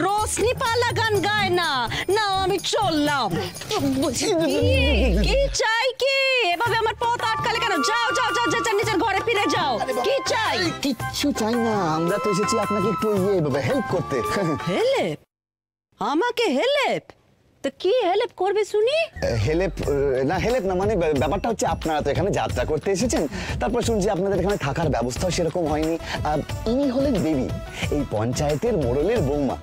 রোশনি পালা গান গায় না। না আমি চললাম। কি চাই কি? এভাবে আমার পথ আটকালে কেন? যাও যাও যাও যাও নিজের ঘরে ফিরে যাও। কি চাই? কিচ্ছু চাই না, আমরা তো এসেছি আপনাকে একটু হেল্প করতে। হেল্প? আমাকে হেল্প? তো কি হেল্প করবে শুনি? হেল্প না মানে ব্যাপারটা হচ্ছে আপনারা তো এখানে যাত্রা করতে এসেছেন, তারপর শুনছি আপনাদের এখানে থাকার ব্যবস্থাও সেরকম হয়নি। ইনি হলেন দেবী, এই পঞ্চায়েতের মোড়লের বৌমা।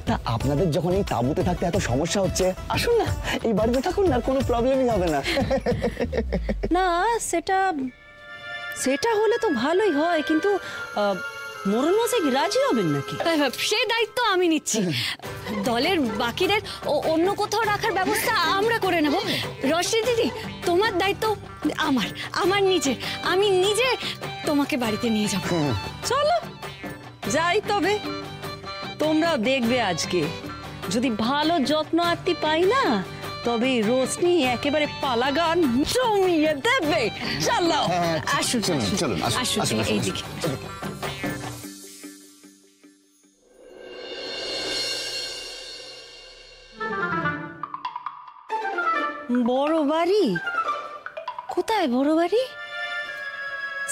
তা আপনাদের যখন এই তাঁবুতে থাকতে এত সমস্যা হচ্ছে, আসুন না এই বাড়িতে থাকুন, আর কোনো প্রবলেমই হবে না। না সেটা হলে তো ভালোই হয়, কিন্তু মোড়ল মশাই কি রাজি হবেন নাকি? সে দায়িত্ব আমি নিচ্ছি। দলের বাকিদের অন্য কোথাও রাখার ব্যবস্থা আমরা করে নেব। রশ্মি দিদি, তোমার দায়িত্ব আমার নিজের। আমি নিজে তোমাকে বাড়িতে নিয়ে যাব। চলো যাই তবে। তোমরা দেখবে আজকে যদি ভালো যত্ন আত্মি পাই না, তবে রোশনি একেবারে পালা গান জমিয়ে দেবে। চলো আসুন চলুন আসুন এইদিকে। বড় বাড়ি কোথায়? বড় বাড়ি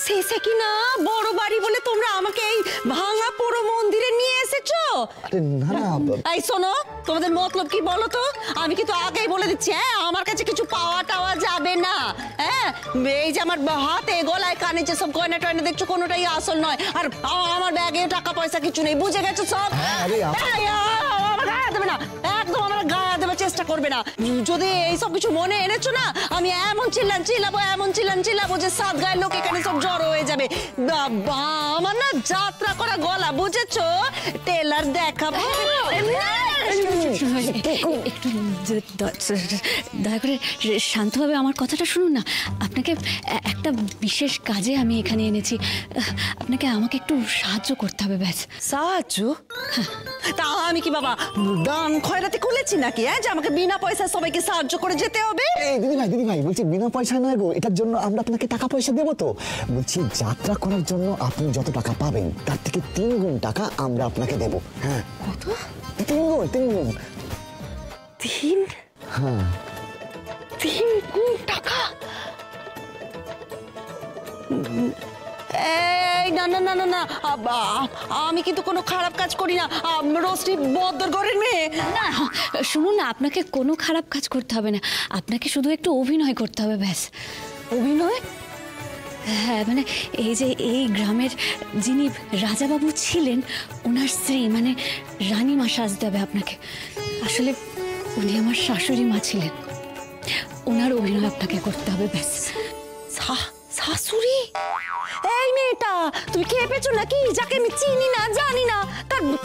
শেষে কি না বড় বাড়ি বলে তোমরা আমাকে এই ভাঙা পোড়ো মন্দিরে নিয়ে এসেছো? এই শোনো, তোমাদের মতলব কি বলো তো? আমি কিন্তু আগেই বলে দিচ্ছি, হ্যাঁ আমার কাছে কিছু পাওয়া টাওয়া যাবে না। হ্যাঁ এই যে আমার হাতে গলায় কানে যে সব গয়না টয়না দেখছো, কোনোটাই আসল নয়। আর আমার ব্যাগে টাকা পয়সা কিছু নেই, বুঝে গেছো সব? আমার গায়ে দেবে না, একদম আমার গায়ে দেবে চেষ্টা করবে না। যদি এইসব কিছু মনে এনেছো না, আমি এমন চিল্লাবো যে সাত গায়ের লোক এখানে সব জড়ো হয়ে যাবে। আমার না যাত্রা করা গলা, বুঝেছো? টেলার দেখাবো। একটু দয়া করে শান্তভাবে আমার কথাটা শুনুন না। আপনাকে একটা বিশেষ কাজে আমি এখানে এনেছি। আপনাকে আমাকে একটু সাহায্য করতে হবে। ব্যাস। সাহায্য? তা আমি কি বাবা দান খয়রাতি খুলেছি নাকি, হ্যাঁ, যে আমাকে বিনা পয়সা সবাইকে সাহায্য করে যেতে হবে? দিদি ভাই বলছি বিনা পয়সা নয় গো, এটার জন্য আমরা আপনাকে টাকা পয়সা দেবো। তো বলছি যাত্রা করার জন্য আপনি যত টাকা পাবেন তার থেকে 3 গুণ টাকা আমরা আপনাকে দেবো। হ্যাঁ। কত? 3 গুণ। 3? হ্যাঁ 3 গুণ টাকা? এই না না না না না, আমি কিন্তু কোনো খারাপ কাজ করি না। রোশনি বদ্দর ঘরের মেয়ে। না শুনুন না, আপনাকে কোনো খারাপ কাজ করতে হবে না। আপনাকে শুধু একটু অভিনয় করতে হবে। ব্যাস। অভিনয়? হ্যাঁ মানে এই যে এই গ্রামের যিনি রাজাবাবু ছিলেন, ওনার স্ত্রী মানে রানীমা সাজতে হবে আপনাকে। আসলে উনি আমার শাশুড়ি মা ছিলেন, ওনার অভিনয় আপনাকে করতে হবে। ব্যাস। শাশুড়ি? এই মেয়েটা তুমি খেপেছো নাকি? যাকে আমি চিনি না জানি না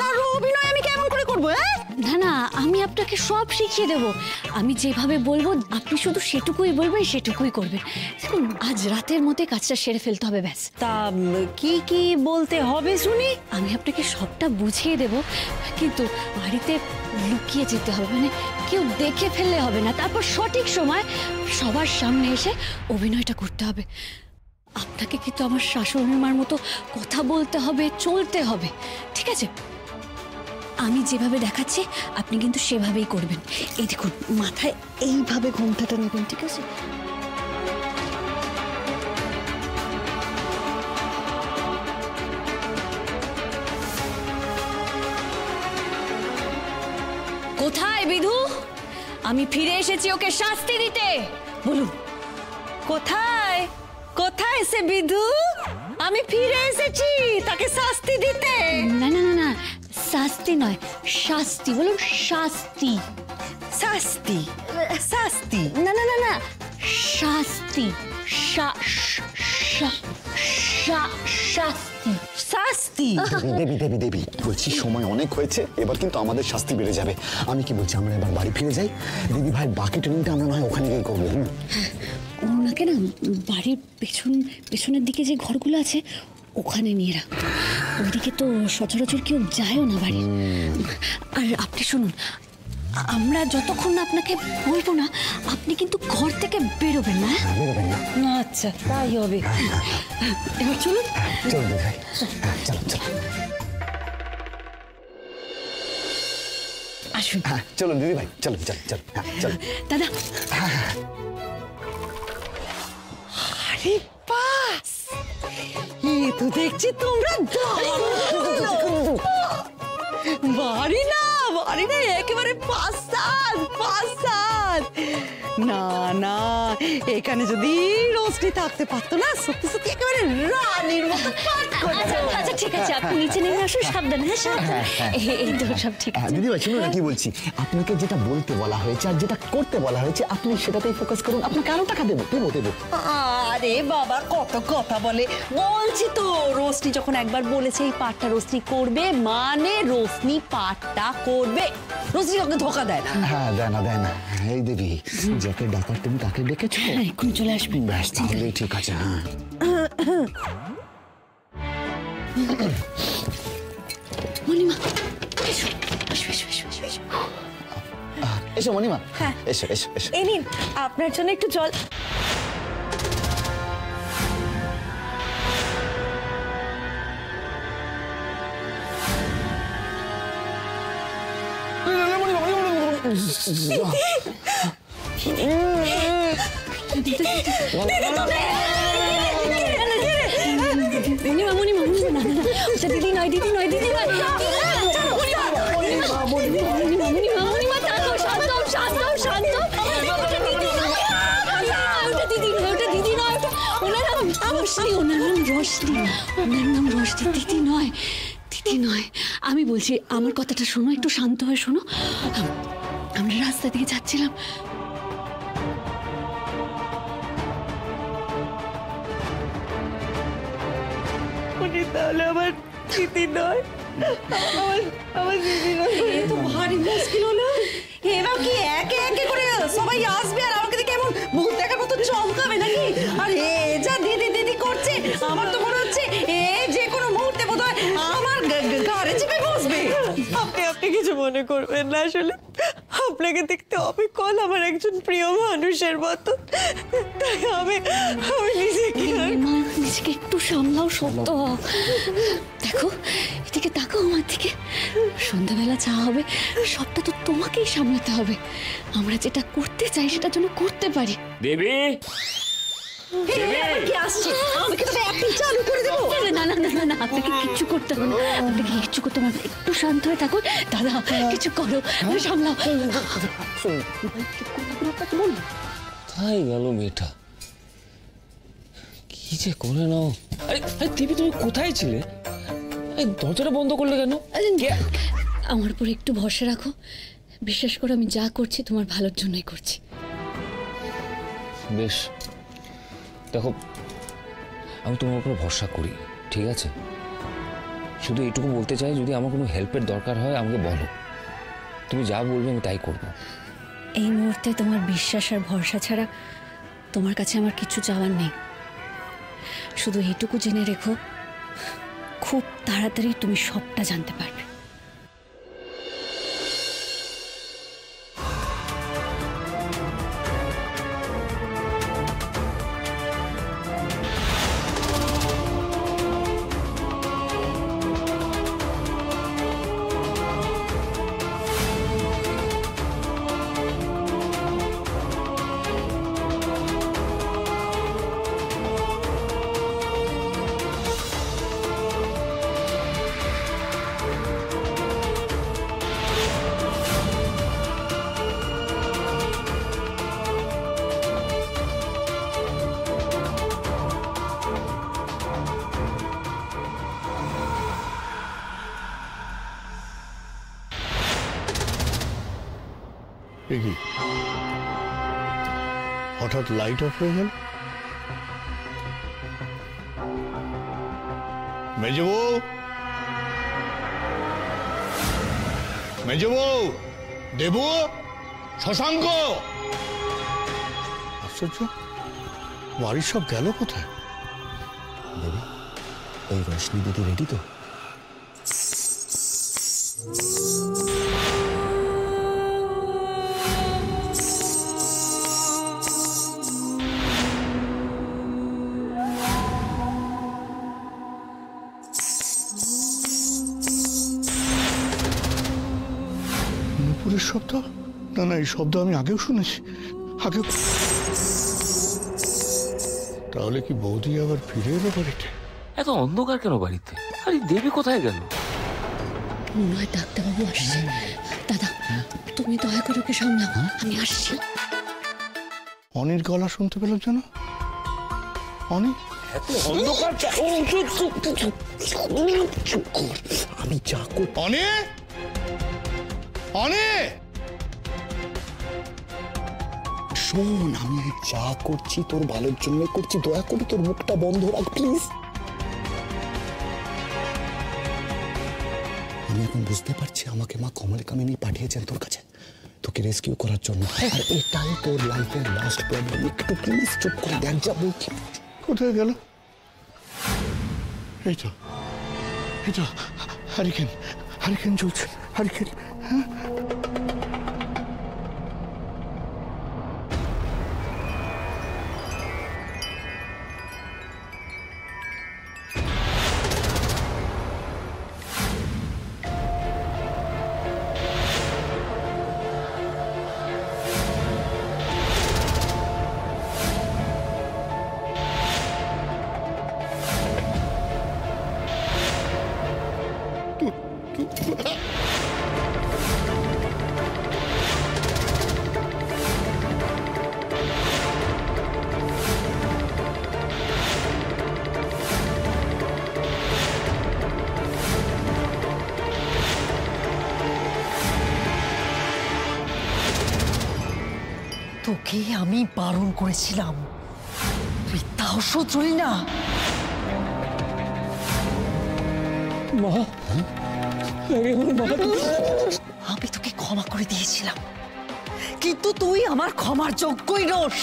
তার অভিনয় আমি কেমন করে করবো? না না, আমি আপনাকে সব শিখিয়ে দেব। আমি যেভাবে বলবো আপনি শুধু সেটুকুই বলবেন, সেটুকুই করবেন। দেখুন আজ রাতের মধ্যে কাজটা সেরে ফেলতে হবে। ব্যাস। তা কি কি বলতে হবে শুনি? আমি আপনাকে সবটা বুঝিয়ে দেব, কিন্তু বাড়িতে লুকিয়ে যেতে হবে, মানে কেউ দেখে ফেললে হবে না। তারপর সঠিক সময় সবার সামনে এসে অভিনয়টা করতে হবে। আপনাকে কিন্তু আমার শাশুড়ি মার মতো কথা বলতে হবে, চলতে হবে, ঠিক আছে? আমি যেভাবে দেখাচ্ছি আপনি কিন্তু সেভাবেই করবেন। এই দেখুন মাথায় এইভাবে ঘোমটাটা নেবেন, ঠিক আছে? কোথায় বিধু? আমি ফিরে এসেছি ওকে শাস্তি দিতে। বলুন কোথায় কোথায় সে বিধু? আমি ফিরে এসেছি তাকে শাস্তি দিতে। না না না না, শাস্তি নয়, শাস্তি। বলুন শাস্তি। শাস্তি? শাস্তি? না না না না, শাস্তি। শাস্তি। শাস্তি? দেবী বলছি সময় অনেক হয়েছে, এবার কিন্তু আমাদের শাস্তি বেড়ে যাবে। আমি কি বলছি আমরা এবার বাড়ি ফিরে যাই। দিদি ভাই বাকি ট্রেনিংটা আমরা নয় ওখানে গিয়ে করবো। ওনাকে না বাড়ির পেছনের দিকে যে ঘরগুলো আছে ওখানে নিয়ে রাখ। ওইদিকে তো সচরাচর কেউ যায়ও না বাড়ি। আর আপনি শুনুন, আমরা যতক্ষণ না আপনাকে বলবো না আপনি কিন্তু ঘর থেকে বেরোবেন না। আচ্ছা তাই হবে। এবার চলুন। চলো দিদি ভাই, চলো। আসুন। হ্যাঁ চলুন দিদি ভাই, চলুন চলুন চলুন, হ্যাঁ চলুন। দাদা আরে বাস, এ তো দেখছি তোমরা বাড়ি না একেবারে পাঁচ না না, এখানে যদি রোজটি থাকতে পারতো না, সত্যি সত্যি একেবারে রানীর মতো পাঠ করে। আচ্ছা ঠিক আছে, আপনি নিচে নেমে আসুন, সাবধানে। হ্যাঁ সাবধানে, এই তো সব ঠিক আছে। দিদি ভাই শুনুন না কি বলছি, আপনাকে যেটা বলতে বলা হয়েছে আর যেটা করতে বলা হয়েছে আপনি সেটাতেই ফোকাস করুন। আপনাকে আরো টাকা দেবো, দেবো। আরে বাবা কত কথা বলে, বলছি তো রোশনি যখন একবার বলেছে এই পাঠটা রোশনি করবে, মানে রোশনি পাঠটা করবে। রোশনি ওকে ধোকা দেয় না। হ্যাঁ দেয় না। এই দেবী, যাকে ডাকার তুমি তাকে ডেকেছো? হ্যাঁ এখন চলে আসবেন। ব্যাস তাহলে ঠিক আছে। হ্যাঁ মণিমা এসো, এসো মণিমা। হ্যাঁ। এসো। এই নিন আপনার জন্য একটু জল। মণিমা দিদি নয় দিদি নয়। আমি বলছি, আমার কথাটা শোনো, একটু শান্ত হয়ে শোনো। আমরা রাস্তা দিয়ে যাচ্ছিলাম, উনি তাহলে আমার দিদি নয়, আমার দিদি নয়। এ তো ভারী মুশকিল হলো। এবার কি একে একে করে সবাই আসবে আর আমাকে দেখে এমন ভূত দেখার মতো চমকাবে নাকি? আর এ যা দিদি করছে, আমার তো মনে হচ্ছে এ যে কোনো মুহূর্তে বোধহয় আমার ঘাড়ে চেপে বসবে। আপনি কিছু মনে করবেন না, আসলে আপনাকে দেখতে অবিকল আমার একজন প্রিয় মানুষের মতো, তাই আমি নিজেকে একটু সামলাও, শক্ত হও। দেখো এদিকে তাকাও আমার দিকে। সন্ধ্যাবেলা চা হবে, সবটা তো তোমাকেই সামলাতে হবে। আমরা যেটা করতে চাই সেটা যেন করতে পারি। দেবী কি আসছে? আমাকে তো অ্যাক্টিং চালু করে দেবো। না, আপনাকে কিচ্ছু করতে হবে না, আপনাকে কিচ্ছু করতে হবে না। একটু শান্ত হয়ে থাকুন। দাদা কিছু করো, সামলাও। কোথায় গেল মেয়েটা? কি যে করে নাও। আরে দেবী তুমি কোথায় ছিলে? দরজাটা বন্ধ করলে কেন? আমার উপর একটু ভরসা রাখো, বিশ্বাস করো আমি যা করছি তোমার ভালোর জন্যই করছি। বেশ, দেখো আমি তোমার উপর ভরসা করি, ঠিক আছে? শুধু এইটুকু বলতে চাই, যদি আমার কোনো হেল্পের দরকার হয় আমাকে বলো, তুমি যা বলবে আমি তাই করবো। এই মুহূর্তে তোমার বিশ্বাস আর ভরসা ছাড়া তোমার কাছে আমার কিছু চাওয়ার নেই। শুধু এইটুকু জেনে রেখো, খুব তাড়াতাড়ি তুমি সবটা জানতে পারবে। কি হঠাৎ লাইট অফ হয়ে গেল? মেজবউ, দেবু, শশাঙ্ক, আশ্চর্য, বাড়ির সব গেল কোথায়? দেবী, ওই রোশনি দিদি রেডি তো? নুপুরের শব্দ? না না, এই শব্দ আমি আগেও শুনেছি, আগেও। তাহলে কি বৌদি আবার ফিরে এলো বাড়িতে? এত অন্ধকার কেন বাড়িতে? আরে দেবী কোথায় গেল? মনে হয় ডাক্তারবাবু আসছে। দাদা তুমি দয়া করে ওকে সামলাও, আমি আসছি। অনির গলা শুনতে পেলাম যেন। অনি, আমি যা করি। অনি, অনি, শোন, আমি যা করছি তোর ভালোর জন্য করছি, দয়া করে তোর মুখটা বন্ধ রাখ প্লিজ। আমি এখন বুঝতে পারছি আমাকে মা কমলিকামিনী পাঠিয়েছেন তোর কাছে তোকে রেস্কিউ করার জন্য, আর এটাই তোর লাইফের লাস্ট প্রবলেম। একটু প্লিজ চুপ করে দেখ যা বলছি। কোথায় গেল? এই তো, এই তো হারিকেন, হারিকেন চলছে, হারিকেন। হ্যাঁ, তোকে আমি বারণ করেছিলাম, তুই তাও শুধরলি না। আমি তোকে ক্ষমা করে দিয়েছিলাম, কিন্তু তুই আমার ক্ষমার যোগ্যই নস।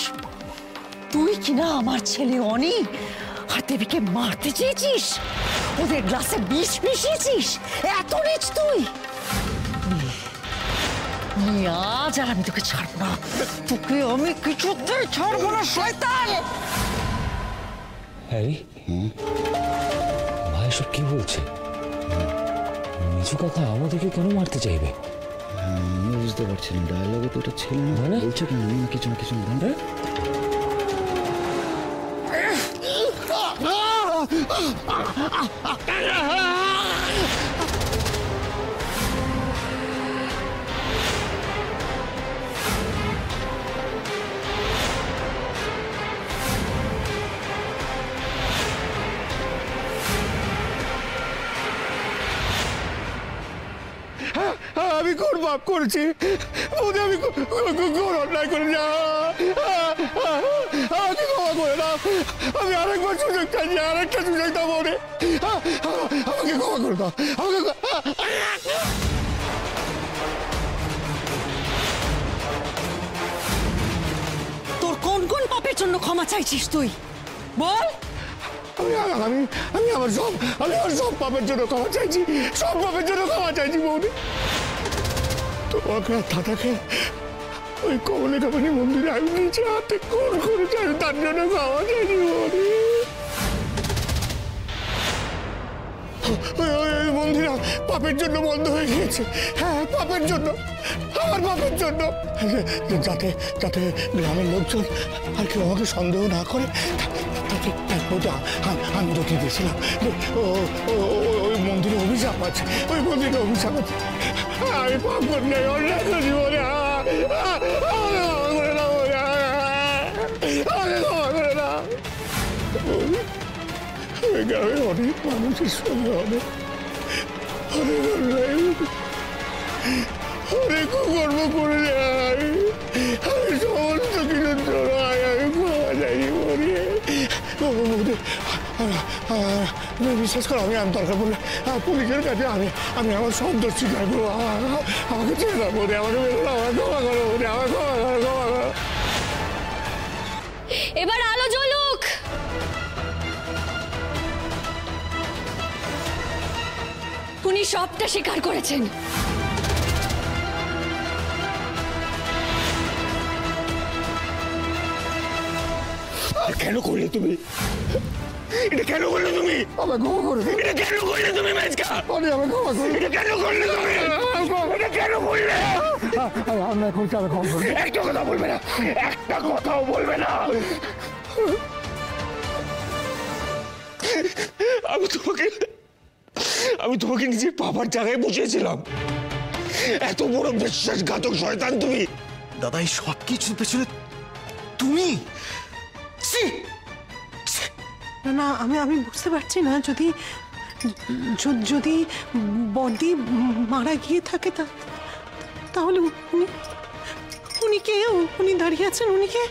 তুই কিনা আমার ছেলে অনি আর দেবীকে মারতে চেয়েছিস, ওদের গ্লাসে বিষ মিশিয়েছিস। এত নিচ তুই। আজ আর আমি তোকে ছাড়বো না, তোকে আমি কিছুতেই ছাড়বো না শয়তান। হ্যারি, মা এসব কি বলছে? মিজু কাকা আমাদেরকে কেন মারতে চাইবে? আমি বুঝতে পারছি না, ডায়লগে তো এটা ছিল না। মানে বলছো কেন? আমি কিছু না কিছু না। আমি কোন পাপ করেছি? বৌদি, আমি কোন অন্যায় করে যা, আমাকে ক্ষমা করে দাও। আমি আরেকবার সুযোগ চাইছি, আরেকটা সুযোগ দাও বৌদি, আমাকে ক্ষমা করে দাও, আমাকে। তোর কোন কোন পাপের জন্য ক্ষমা চাইছিস তুই বল? আমি আমার সব পাপের জন্য ক্ষমা চাইছি, সব পাপের জন্য ক্ষমা চাইছি বৌদি। তোমাকে আর দাদাকে ওই কমলিকামিনী মন্দিরে আমি নিচে হাতে কোন করেছি, আমি তার জন্য ক্ষমা চাইছি বৌদি। ওই মন্দির পাপের জন্য বন্ধ হয়ে গিয়েছে। হ্যাঁ, পাপের জন্য, আমার পাপের জন্য, যাতে যাতে গ্রামের লোকজন আর কেউ আমাকে সন্দেহ না করে। আমি তোকে দিয়েছিলাম ওই মন্দিরে অভিশাপ আছে, ওই মন্দিরে অভিশাপ আছে। আমি পাপ করি নাই, অন্যায় করি বলে ক্ষমা করে দাও, আমাকে ক্ষমা করে দাও। গ্রামের অনেক মানুষের সঙ্গে অনেক কুকর্ম করে যায়। আমি সমস্ত কিছুর জন্য আমি ক্ষমা চাইনি বলি। বিশ্বাস করো, আমি দরকার পড়লে পুলিশের কাছে আমি আমার সব দোষ স্বীকার করবো। আমাকে ছেড়ে দাও বলে, আমাকে বেরো না, আমার ক্ষমা করো বলে, আমার ক্ষমা করো, ক্ষমা করো। এবার আলো জ্বলুক। উনি সবটা স্বীকার করেছেন। কেন করলে তুমি এটা? কেন করলে তুমি? আমাকে ক্ষমা করে দিও। এটা কেন করলে তুমি মেজকা? আমি আমাকে ক্ষমা করে। এটা কেন করলে তুমি? এটা কেন করলে? অন্যায় করতে হবে, ক্ষমা করবে। একটা কথা বলবে না, একটা কথাও বলবে না। আমি তোমাকে নিজের বাবার জায়গায় বসিয়েছিলাম। এত বড় বিশ্বাসঘাতক শয়তান তুমি। দাদা এই সব কিছুর পেছনে তুমি? না না, আমি বুঝতে পারছি না, যদি যদি বডি মারা গিয়ে থাকে তাহলে উনি কে? উনি দাঁড়িয়ে আছেন, উনি কে?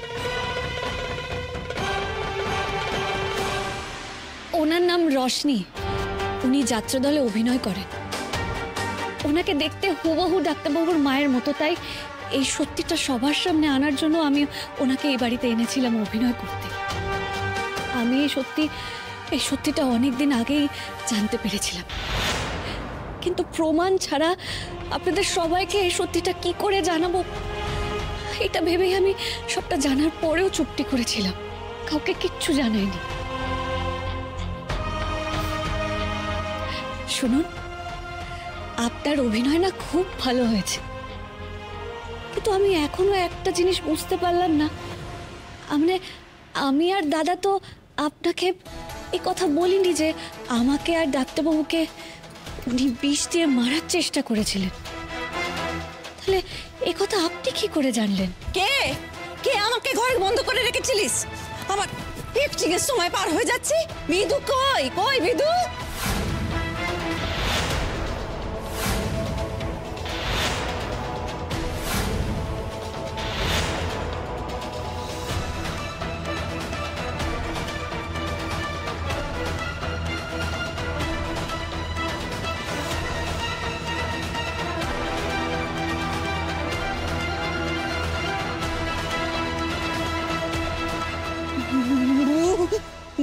ওনার নাম রশনি, উনি যাত্রা দলে অভিনয় করেন। ওনাকে দেখতে হুবহু ডাক্তারবাবুর মায়ের মতো, তাই এই সত্যিটা সবার সামনে আনার জন্য আমি ওনাকে এই বাড়িতে এনেছিলাম অভিনয় করতে। আমি এই সত্যিটা অনেকদিন আগেই জানতে পেরেছিলাম, কিন্তু প্রমাণ ছাড়া আপনাদের সবাইকে এই সত্যিটা কি করে জানাবো এটা ভেবেই আমি সবটা জানার পরেও চুপটি করেছিলাম, কাউকে কিচ্ছু জানাইনি। শুনুন, আপনার অভিনয় না খুব ভালো হয়েছে, কিন্তু আমি এখনো একটা জিনিস বুঝতে পারলাম না। আমি আর দাদা তো আপনাকে এই কথা বলিনি যে আমাকে আর ডাক্তারবাবুকে উনি বিষ দিয়ে মারার চেষ্টা করেছিলেন। তাহলে এ কথা আপনি কি করে জানলেন? কে কে আমাকে ঘরে বন্ধ করে রেখেছিলিস? আমার পিকচিং এর সময় পার হয়ে যাচ্ছে। বিদু কই কই বিদু?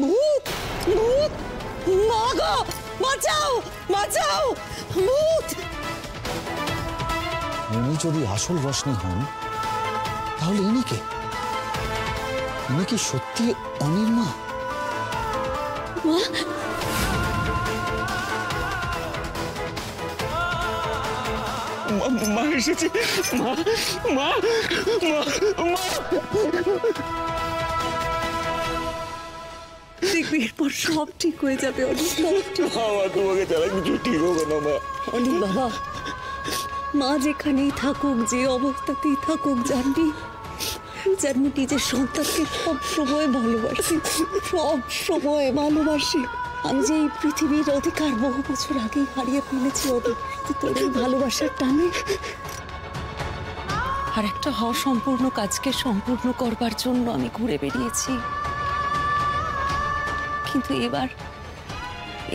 ভূত ভূত মা গো, বাঁচাও বাঁচাও, ভূত! উনি যদি আসল রশনি হন তাহলে ইনি কে? ইনি কি সত্যি অনির মা? মা এসেছে, মা মা মা। দেখবি এরপর সব ঠিক হয়ে যাবে। তোমাকে ছাড়া কিছু ঠিক হবে না মা। অনিক বাবা, মা যেখানেই থাকুক, যে অবস্থাতেই থাকুক, জানবি নিজের সন্তানকে সব সময় ভালোবাসি, সব সময় ভালোবাসি। আমি যে এই পৃথিবীর অধিকার বহু বছর আগেই হারিয়ে ফেলেছি ওদের, তোর এই ভালোবাসার টানে। আর একটা অসম্পূর্ণ কাজকে সম্পূর্ণ করবার জন্য আমি ঘুরে বেরিয়েছি, কিন্তু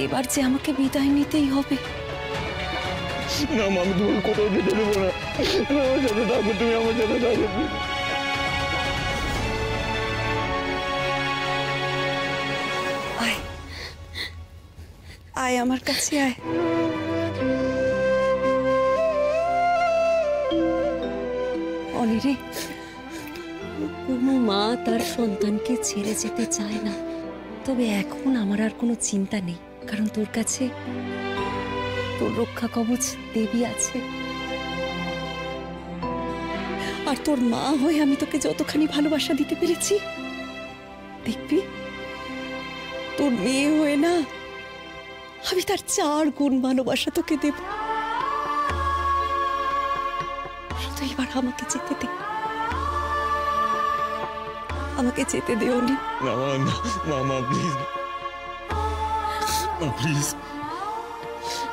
এবার যে আমাকে বিদায় নিতেই হবে। না মা, আমি তোমাকে কোথাও যেতে দেবো না। আমার সাথে থাকো, তুমি আমার সাথে থাকো। আয় আয় আমার কাছে আয়। অনিরে, কোনো মা তার সন্তানকে ছেড়ে যেতে চায় না, তবে এখন আমার আর কোনো চিন্তা নেই, কারণ তোর কাছে তোর রক্ষা কবচ দেবী আছে। আর তোর মা হয়ে আমি তোকে যতখানি ভালোবাসা দিতে পেরেছি, দেখবি তোর মেয়ে হয়ে না আমি তার 4 গুণ ভালোবাসা তোকে দেব। শুধু এবার আমাকে যেতে দে, আমাকে যেতে দে অনি। না মা, মা প্লিজ, মা প্লিজ,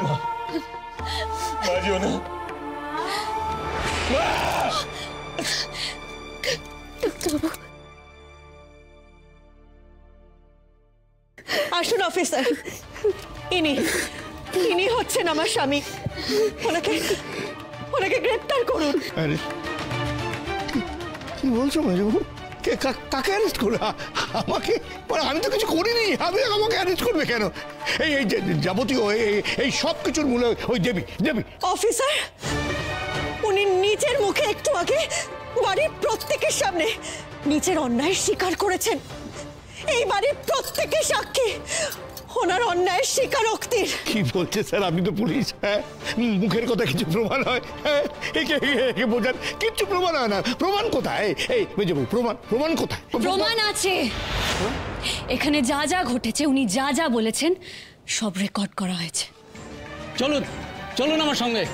মা যেও না। আসুন অফিসার, ইনি হচ্ছেন আমার স্বামী, ওনাকে গ্রেপ্তার করুন। আরে কি বলছো মেজবাবু? কাকে অ্যারেস্ট করবে? আমাকে? আমি তো কিছু করিনি, আমাকে অ্যারেস্ট করবে কেন? এই যাবতীয় এই সব কিছুর মূলে ওই দেবী। অফিসার, উনি নিজের মুখে একটু আগে বাড়ির প্রত্যেকের সামনে নিজের অন্যায় স্বীকার করেছেন। এই বাড়ির প্রত্যেকের সাক্ষী ওনার অন্যায়ের স্বীকারোক্তির। কি বলছে স্যার? আপনি তো পুলিশ। হ্যাঁ, মুখের কথা কিছু প্রমাণ হয়? হ্যাঁ, একে বোঝান, কিচ্ছু প্রমাণ হয় না। প্রমাণ কোথায়? এই মেজো বউ, প্রমাণ কোথায়? প্রমাণ আছে। এখানে যা যা ঘটেছে, উনি যা যা বলেছেন সব রেকর্ড করা হয়েছে। চলুন চলুন আমার সঙ্গে।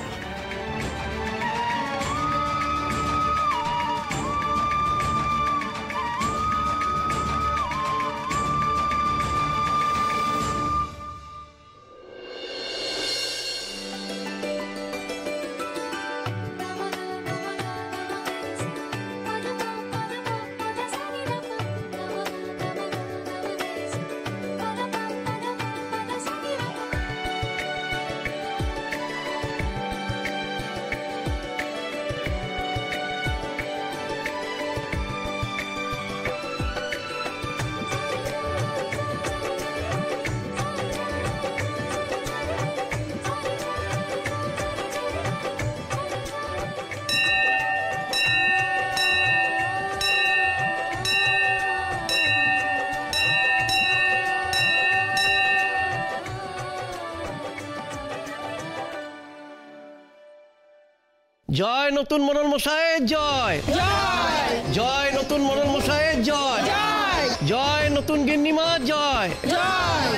জয় নতুন মোড়ল মশাইয়ের জয়, জয় জয় নতুন মোড়ল মশাইয়ের জয়, জয় জয় নতুন গিন্নিমা জয়, জয়।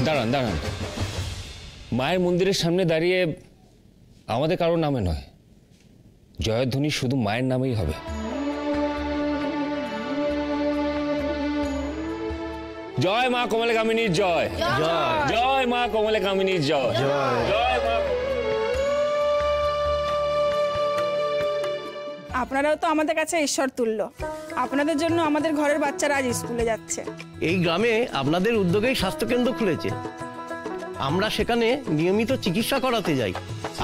দাঁড়ান দাঁড়ান, মায়ের মন্দিরের সামনে দাঁড়িয়ে আমাদের কারোর নামে নয়, জয়ধ্বনি শুধু মায়ের নামেই হবে। জয় মা কমলা কামিনীর জয়, জয় জয় মা কমলা কামিনীর জয়, জয় মা। আপনারাও তো আমাদের কাছে ঈশ্বর তুল্য। আপনাদের জন্য আমাদের ঘরের বাচ্চারা আজ স্কুলে যাচ্ছে। এই গ্রামে আপনাদের উদ্যোগেই স্বাস্থ্যকেন্দ্র খুলেছে। আমরা সেখানে নিয়মিত চিকিৎসা করাতে যাই।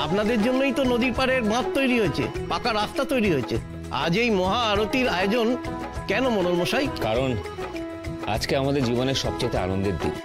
আপনাদের জন্যই তো নদীর পাড়ের বাঁধ তৈরি হয়েছে, পাকা রাস্তা তৈরি হয়েছে। আজ এই মহা আরতির আয়োজন কেন মোড়ল মশাই? কারণ আজকে আমাদের জীবনের সবচেয়ে আনন্দের দিন।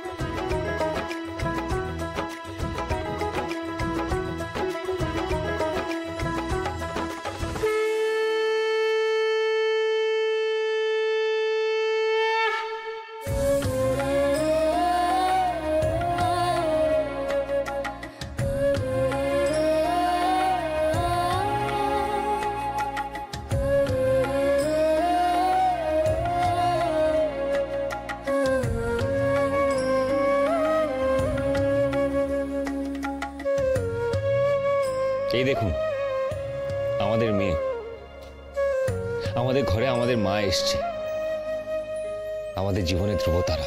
এই দেখুন আমাদের মেয়ে, আমাদের ঘরে আমাদের মা এসছে, আমাদের জীবনের ধ্রুবতারা।